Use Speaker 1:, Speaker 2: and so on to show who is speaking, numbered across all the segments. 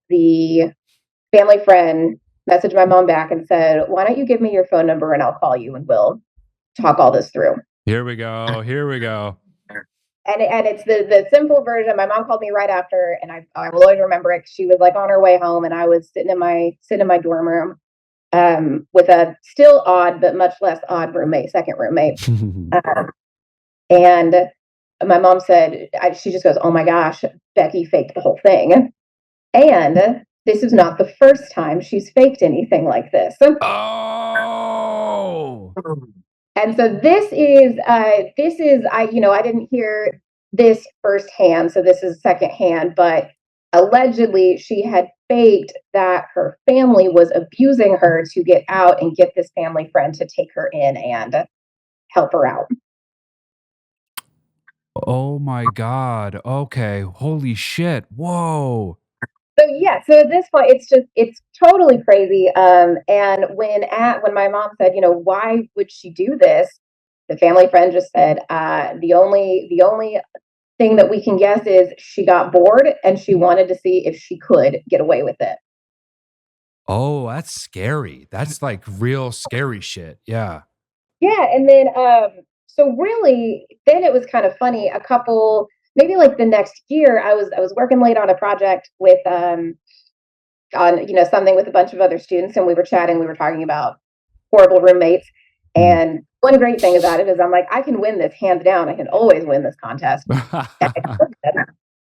Speaker 1: the family friend messaged my mom back and said, why don't you give me your phone number and I'll call you and we'll talk all this through.
Speaker 2: Here we go. Here we go.
Speaker 1: And it's the simple version. My mom called me right after, and I will always remember it. She was like on her way home, and I was sitting in my dorm room with a still odd but much less odd second roommate. And my mom said, she just goes, "Oh my gosh, Becky faked the whole thing," and this is not the first time she's faked anything like this.
Speaker 2: Oh.
Speaker 1: And so this is I didn't hear this firsthand, so this is secondhand, but allegedly she had faked that her family was abusing her to get out and get this family friend to take her in and help her out.
Speaker 2: Oh my God. Okay. Holy shit. Whoa.
Speaker 1: So at this point, it's totally crazy. And when my mom said, why would she do this? The family friend just said, the only thing that we can guess is she got bored and she wanted to see if she could get away with it.
Speaker 2: Oh, that's scary. That's like real scary shit. Yeah.
Speaker 1: Yeah, and then so really, then it was kind of funny. Maybe like the next year, I was working late on a project with on something with a bunch of other students, and we were chatting. We were talking about horrible roommates, and one great thing about it is I'm like, I can win this hands down. I can always win this contest.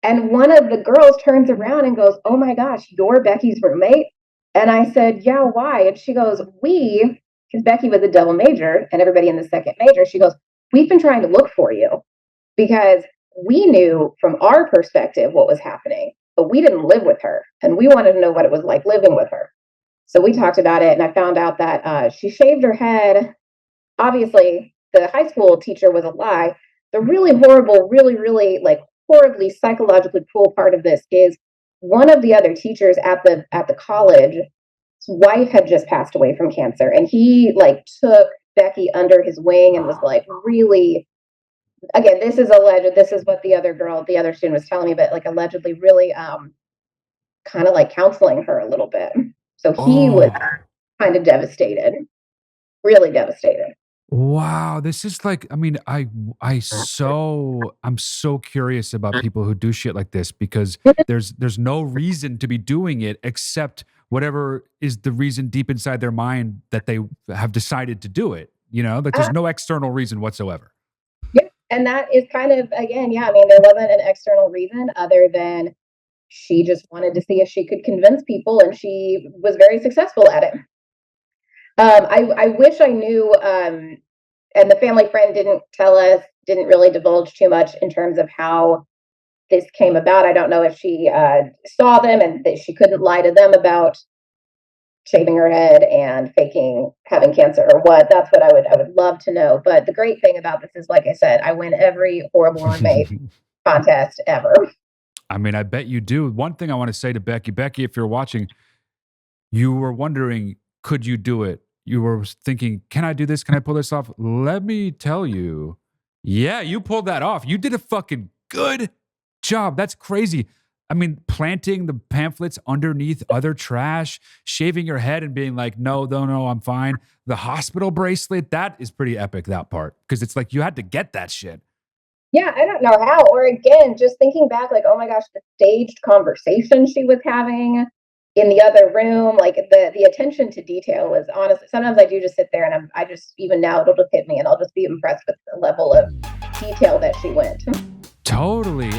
Speaker 1: And one of the girls turns around and goes, "Oh my gosh, you're Becky's roommate?" And I said, "Yeah, why?" And she goes, because Becky was a double major and everybody in the second major, she goes, "We've been trying to look for you because we knew from our perspective what was happening, but we didn't live with her and we wanted to know what it was like living with her." So we talked about it and I found out that she shaved her head. Obviously, the high school teacher was a lie. The really horrible, really, really like horribly psychologically cruel part of this is one of the other teachers at the college, his wife had just passed away from cancer, and he like took Becky under his wing and was like really, again, this is alleged, this is what the other student was telling me, but like allegedly really kind of like counseling her a little bit. So he was kind of devastated, really devastated.
Speaker 2: Wow, this is like, I mean, I'm so curious about people who do shit like this because there's no reason to be doing it except whatever is the reason deep inside their mind that they have decided to do it. Like there's no external reason whatsoever.
Speaker 1: Yeah, and that is kind of, again, yeah, I mean, there wasn't an external reason other than she just wanted to see if she could convince people, and she was very successful at it. I wish I knew, and the family friend didn't really divulge too much in terms of how this came about. I don't know if she saw them and that she couldn't lie to them about shaving her head and faking having cancer or what. That's what I would love to know. But the great thing about this is, like I said, I win every horrible roommate contest ever.
Speaker 2: I mean, I bet you do. One thing I want to say to Becky, if you're watching, you were wondering, could you do it? You were thinking, can I do this? Can I pull this off? Let me tell you. Yeah, you pulled that off. You did a fucking good job. That's crazy. I mean, planting the pamphlets underneath other trash, shaving your head and being like, no, I'm fine. The hospital bracelet, that is pretty epic, that part. Because it's like you had to get that shit.
Speaker 1: Yeah, I don't know how. Or again, just thinking back, like, oh my gosh, the staged conversation she was having in the other room, like the attention to detail is honestly, sometimes I do just sit there and I just, even now it'll just hit me and I'll just be impressed with the level of detail that she went.
Speaker 2: Totally.